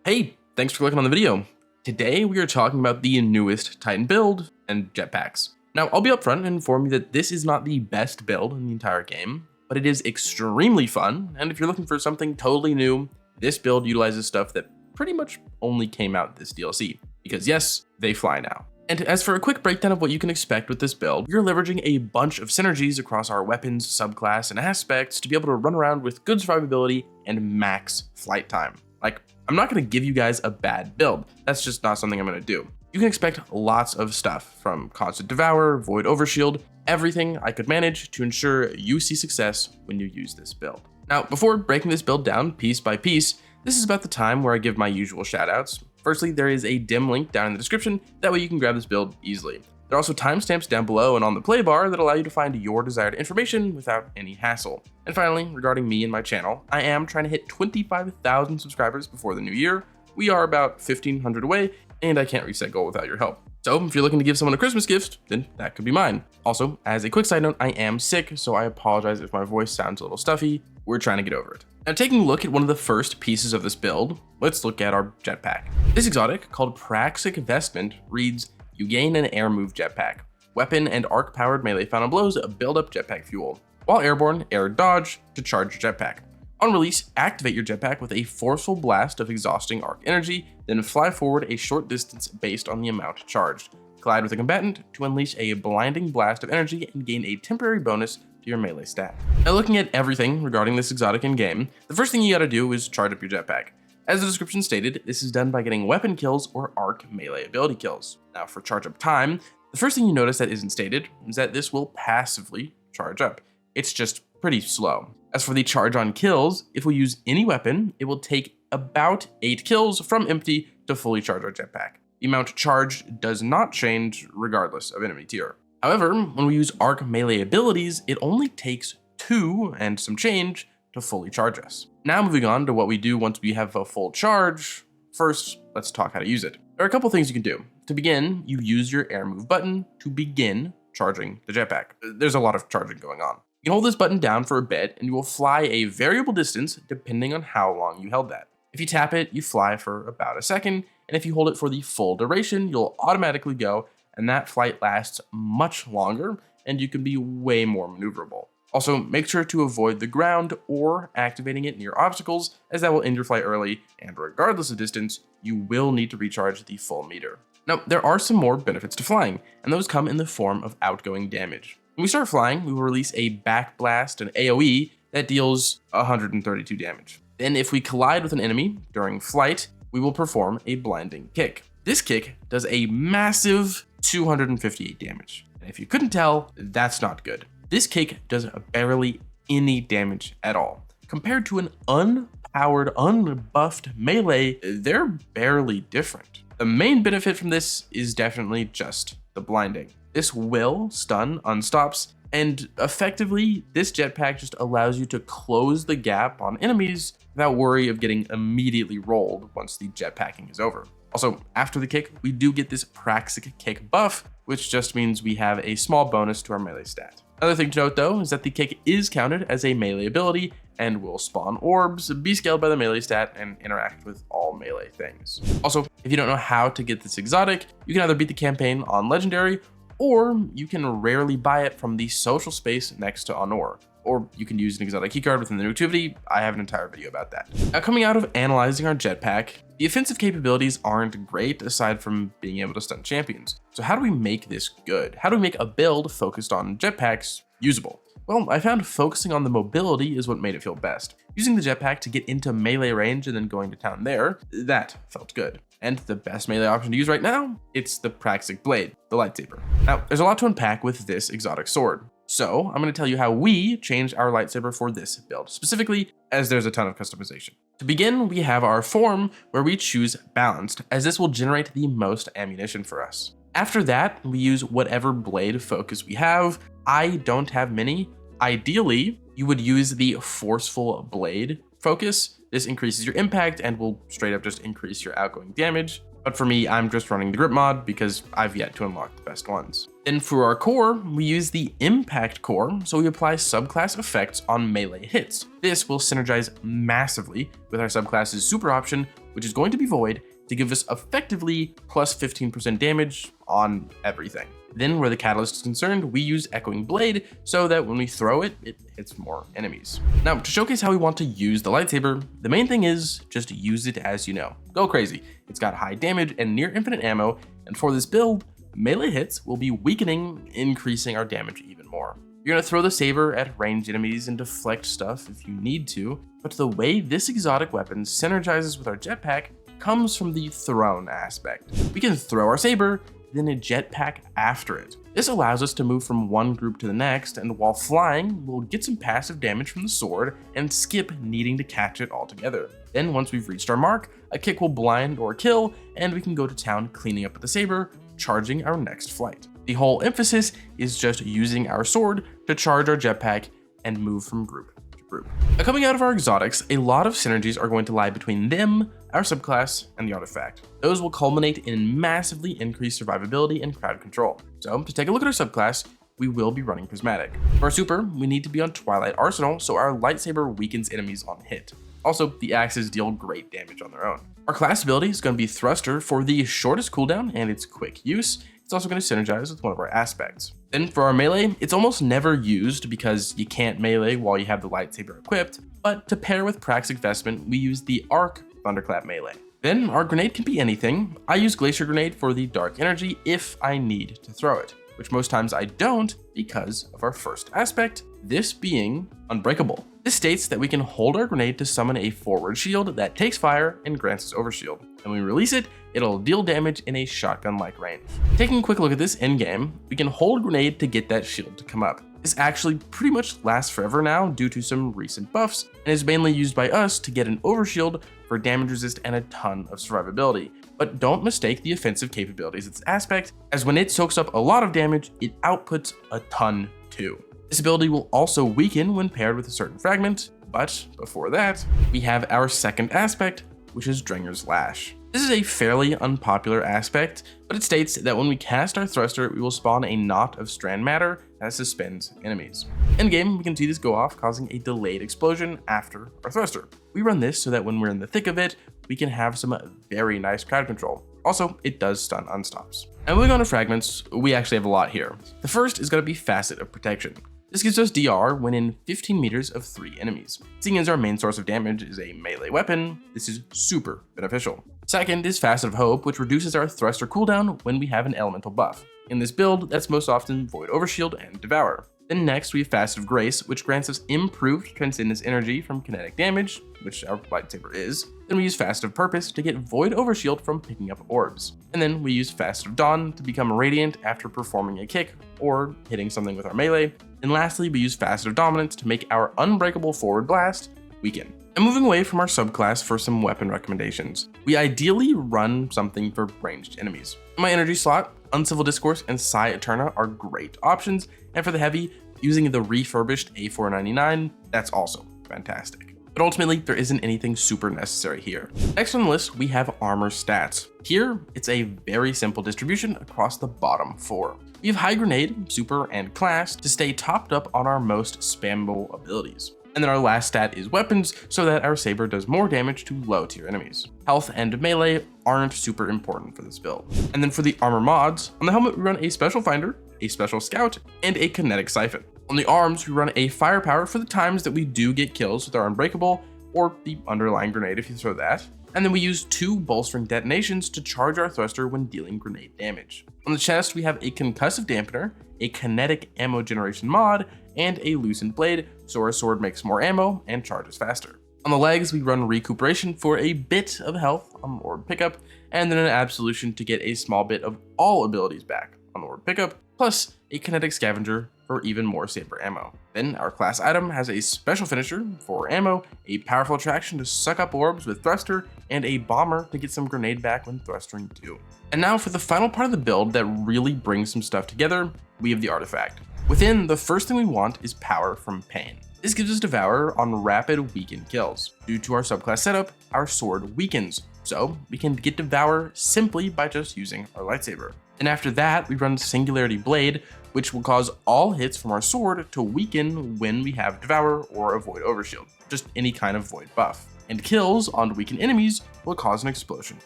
Hey, thanks for clicking on the video. Today we are talking about the newest Titan build and jetpacks. Now, I'll be upfront and inform you that this is not the best build in the entire game, but it is extremely fun, and if you're looking for something totally new, this build utilizes stuff that pretty much only came out this DLC, because yes, they fly now. And as for a quick breakdown of what you can expect with this build, we're leveraging a bunch of synergies across our weapons, subclass, and aspects to be able to run around with good survivability and max flight time. Like, I'm not going to give you guys a bad build. That's just not something I'm going to do. You can expect lots of stuff from constant devour, void overshield, everything I could manage to ensure you see success when you use this build. Now, before breaking this build down piece by piece, this is about the time where I give my usual shoutouts. Firstly, there is a dim link down in the description, that way you can grab this build easily. There are also timestamps down below and on the play bar that allow you to find your desired information without any hassle. And finally, regarding me and my channel, I am trying to hit 25,000 subscribers before the new year. We are about 1,500 away, and I can't reach that goal without your help. So if you're looking to give someone a Christmas gift, then that could be mine. Also, as a quick side note, I am sick, so I apologize if my voice sounds a little stuffy. We're trying to get over it. Now, taking a look at one of the first pieces of this build, let's look at our jetpack. This exotic, called Praxic Vestment, reads, you gain an air move jetpack. Weapon and arc powered melee final blows build up jetpack fuel. While airborne, air dodge to charge your jetpack. On release, activate your jetpack with a forceful blast of exhausting arc energy, then fly forward a short distance based on the amount charged. Collide with a combatant to unleash a blinding blast of energy and gain a temporary bonus to your melee stat. Now, looking at everything regarding this exotic in game, the first thing you gotta do is charge up your jetpack. As the description stated, this is done by getting weapon kills or arc melee ability kills. Now, for charge up time, the first thing you notice that isn't stated is that this will passively charge up. It's just pretty slow. As for the charge on kills, if we use any weapon, it will take about 8 kills from empty to fully charge our jetpack. The amount charged does not change regardless of enemy tier. However, when we use arc melee abilities, it only takes 2 and some change to fully charge us. Now moving on to what we do once we have a full charge. First, let's talk how to use it. There are a couple things you can do. To begin, you use your air move button to begin charging the jetpack. There's a lot of charging going on. You can hold this button down for a bit and you will fly a variable distance depending on how long you held that. If you tap it, you fly for about a second, and if you hold it for the full duration, you'll automatically go, and that flight lasts much longer and you can be way more maneuverable. Also, make sure to avoid the ground or activating it near obstacles, as that will end your flight early, and regardless of distance, you will need to recharge the full meter. Now, there are some more benefits to flying, and those come in the form of outgoing damage. When we start flying, we will release a back blast, an AoE, that deals 132 damage. Then if we collide with an enemy during flight, we will perform a blinding kick. This kick does a massive 258 damage. And if you couldn't tell, that's not good. This kick does barely any damage at all. Compared to an unpowered, unbuffed melee, they're barely different. The main benefit from this is definitely just the blinding. This will stun unstops, and effectively, this jetpack just allows you to close the gap on enemies without worry of getting immediately rolled once the jetpacking is over. Also, after the kick, we do get this Praxic kick buff, which just means we have a small bonus to our melee stat. Another thing to note though is that the kick is counted as a melee ability and will spawn orbs, be scaled by the melee stat, and interact with all melee things. Also, if you don't know how to get this exotic, you can either beat the campaign on Legendary, or you can rarely buy it from the social space next to Honor. Or you can use an exotic keycard within the new activity. I have an entire video about that. Now, coming out of analyzing our jetpack, the offensive capabilities aren't great aside from being able to stun champions. So how do we make this good? How do we make a build focused on jetpacks usable? Well, I found focusing on the mobility is what made it feel best. Using the jetpack to get into melee range and then going to town there, that felt good. And the best melee option to use right now, it's the Praxic Blade, the lightsaber. Now, there's a lot to unpack with this exotic sword. So I'm going to tell you how we changed our lightsaber for this build, specifically as there's a ton of customization. To begin, we have our form where we choose balanced, as this will generate the most ammunition for us. After that, we use whatever blade focus we have. I don't have many. Ideally, you would use the forceful blade focus. This increases your impact and will straight up just increase your outgoing damage. But for me, I'm just running the grip mod because I've yet to unlock the best ones. Then for our core, we use the impact core, so we apply subclass effects on melee hits. This will synergize massively with our subclass's super option, which is going to be void to give us effectively plus 15% damage on everything. Then where the catalyst is concerned, we use Echoing Blade so that when we throw it, it hits more enemies. Now, to showcase how we want to use the lightsaber, the main thing is just use it as you know. Go crazy. It's got high damage and near infinite ammo, and for this build, melee hits will be weakening, increasing our damage even more. You're gonna throw the saber at ranged enemies and deflect stuff if you need to, but the way this exotic weapon synergizes with our jetpack comes from the thrown aspect. We can throw our saber, then a jetpack after it. This allows us to move from one group to the next, and while flying, we'll get some passive damage from the sword and skip needing to catch it altogether. Then once we've reached our mark, a kick will blind or kill, and we can go to town cleaning up with the saber, charging our next flight. The whole emphasis is just using our sword to charge our jetpack and move from group to group. Now, coming out of our exotics, a lot of synergies are going to lie between them, our subclass, and the artifact. Those will culminate in massively increased survivability and crowd control. So to take a look at our subclass, we will be running Prismatic. For our super, we need to be on Twilight Arsenal, so our lightsaber weakens enemies on hit. Also, the axes deal great damage on their own. Our class ability is going to be Thruster for the shortest cooldown and its quick use. It's also going to synergize with one of our aspects. Then for our melee, it's almost never used because you can't melee while you have the lightsaber equipped, but to pair with Praxic Vestment, we use the Arc Thunderclap melee. Then our grenade can be anything. I use Glacier Grenade for the dark energy if I need to throw it, which most times I don't because of our first aspect, this being Unbreakable. This states that we can hold our grenade to summon a forward shield that takes fire and grants us overshield. And when we release it, it'll deal damage in a shotgun-like range. Taking a quick look at this endgame, we can hold grenade to get that shield to come up. This actually pretty much lasts forever now due to some recent buffs, and is mainly used by us to get an overshield for damage resist and a ton of survivability. But don't mistake the offensive capabilities of this aspect, as when it soaks up a lot of damage, it outputs a ton too. This ability will also weaken when paired with a certain fragment, but before that, we have our second aspect, which is Drenger's Lash. This is a fairly unpopular aspect, but it states that when we cast our thruster, we will spawn a knot of strand matter that suspends enemies. Endgame, we can see this go off, causing a delayed explosion after our thruster. We run this so that when we're in the thick of it, we can have some very nice crowd control. Also, it does stun unstops. Now moving on to fragments, we actually have a lot here. The first is going to be Facet of Protection. This gives us DR when in 15 meters of 3 enemies. Seeing as our main source of damage is a melee weapon, this is super beneficial. Second is Facet of Hope, which reduces our thruster cooldown when we have an elemental buff. In this build, that's most often Void Overshield and Devour. Then next we have Facet of Grace, which grants us improved Transcendence energy from kinetic damage, which our lightsaber is. Then we use Facet of Purpose to get Void Overshield from picking up orbs. And then we use Facet of Dawn to become Radiant after performing a kick or hitting something with our melee. And lastly, we use Facet of Dominance to make our Unbreakable Forward Blast weaken. And moving away from our subclass for some weapon recommendations. We ideally run something for ranged enemies. In my energy slot, Uncivil Discourse and Psi Eterna are great options, and for the heavy, using the refurbished A499, that's also fantastic. But ultimately, there isn't anything super necessary here. Next on the list, we have armor stats. Here, it's a very simple distribution across the bottom 4. We have High Grenade, Super, and Class to stay topped up on our most spammable abilities. And then our last stat is Weapons, so that our saber does more damage to low tier enemies. Health and melee aren't super important for this build. And then for the armor mods, on the helmet we run a Special Finder, a Special Scout, and a Kinetic Siphon. On the arms, we run a Firepower for the times that we do get kills with our Unbreakable, or the underlying grenade if you throw that. And then we use 2 bolstering detonations to charge our thruster when dealing grenade damage. On the chest, we have a Concussive Dampener, a Kinetic Ammo Generation mod, and a Loosened Blade, so our sword makes more ammo and charges faster. On the legs, we run Recuperation for a bit of health on orb pickup, and then an Absolution to get a small bit of all abilities back on orb pickup, plus a Kinetic Scavenger for even more saber ammo. Then our class item has a Special Finisher for ammo, a Powerful Attraction to suck up orbs with Thruster, and a Bomber to get some grenade back when thrustering too. And now for the final part of the build that really brings some stuff together, we have the Artifact. Within, the first thing we want is Power from Pain. This gives us Devour on rapid weaken kills. Due to our subclass setup, our sword weakens, so we can get Devour simply by just using our lightsaber. And after that, we run Singularity Blade, which will cause all hits from our sword to weaken when we have Devour or a Void Overshield, just any kind of Void buff. and kills on weakened enemies will cause an explosion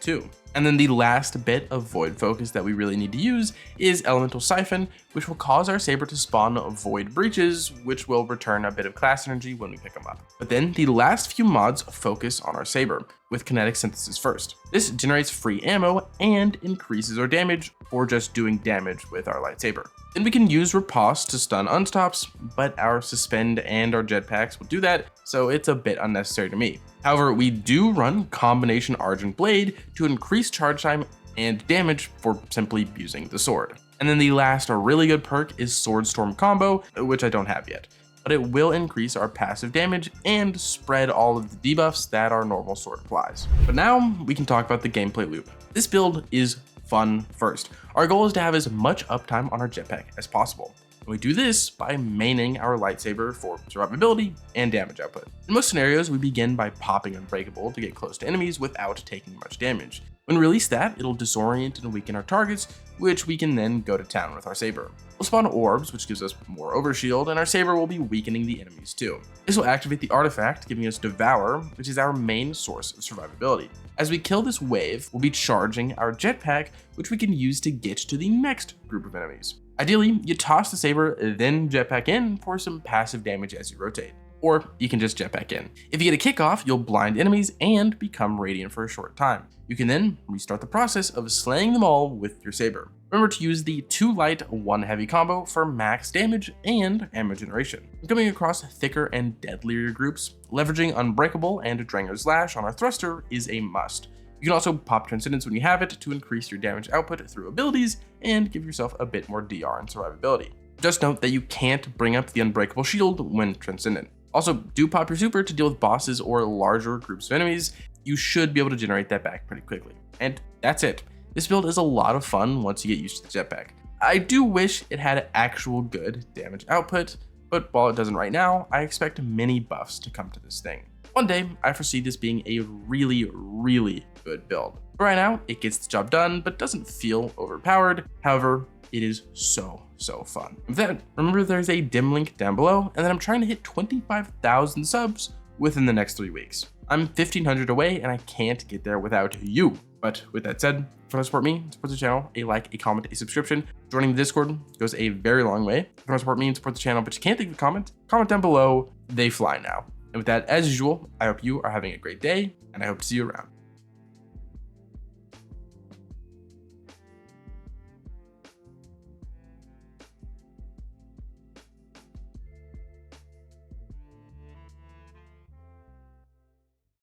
too. And then the last bit of void focus that we really need to use is Elemental Siphon, which will cause our saber to spawn void breaches, which will return a bit of class energy when we pick them up. But then the last few mods focus on our saber, with Kinetic Synthesis first. This generates free ammo and increases our damage for just doing damage with our lightsaber. Then we can use Riposte to stun unstops, but our Suspend and our Jetpacks will do that, so it's a bit unnecessary to me. However, we do run Combination Argent Blade to increase charge time and damage for simply using the sword. And then the last really good perk is Sword Storm Combo, which I don't have yet, but it will increase our passive damage and spread all of the debuffs that our normal sword applies. But now we can talk about the gameplay loop. This build is fun first. Our goal is to have as much uptime on our jetpack as possible. And we do this by maining our lightsaber for survivability and damage output. In most scenarios, we begin by popping Unbreakable to get close to enemies without taking much damage. When we release that, it'll disorient and weaken our targets, which we can then go to town with our saber. We'll spawn orbs, which gives us more overshield, and our saber will be weakening the enemies too. This will activate the artifact, giving us Devour, which is our main source of survivability. As we kill this wave, we'll be charging our jetpack, which we can use to get to the next group of enemies. Ideally, you toss the saber, then jetpack in for some passive damage as you rotate. Or you can just jetpack in. If you get a kickoff, you'll blind enemies and become radiant for a short time. You can then restart the process of slaying them all with your saber. Remember to use the 2 light, 1 heavy combo for max damage and ammo generation. Coming across thicker and deadlier groups, leveraging Unbreakable and Dranger's Lash on our thruster is a must. You can also pop Transcendence when you have it to increase your damage output through abilities and give yourself a bit more DR and survivability. Just note that you can't bring up the Unbreakable shield when Transcendent. Also, do pop your super to deal with bosses or larger groups of enemies. You should be able to generate that back pretty quickly. And that's it. This build is a lot of fun once you get used to the jetpack. I do wish it had actual good damage output, but while it doesn't right now, I expect many buffs to come to this thing. One day, I foresee this being a really, really good build. But right now, it gets the job done, but doesn't feel overpowered. However, it is so fun. With that, remember there's a dim link down below, and then I'm trying to hit 25,000 subs within the next 3 weeks. I'm 1,500 away, and I can't get there without you. But with that said, if you want to support me, support the channel, a like, a comment, a subscription. Joining the Discord goes a very long way. If you want to support me and support the channel, but you can't leave a comment down below. They fly now. And with that, as usual, I hope you are having a great day, and I hope to see you around.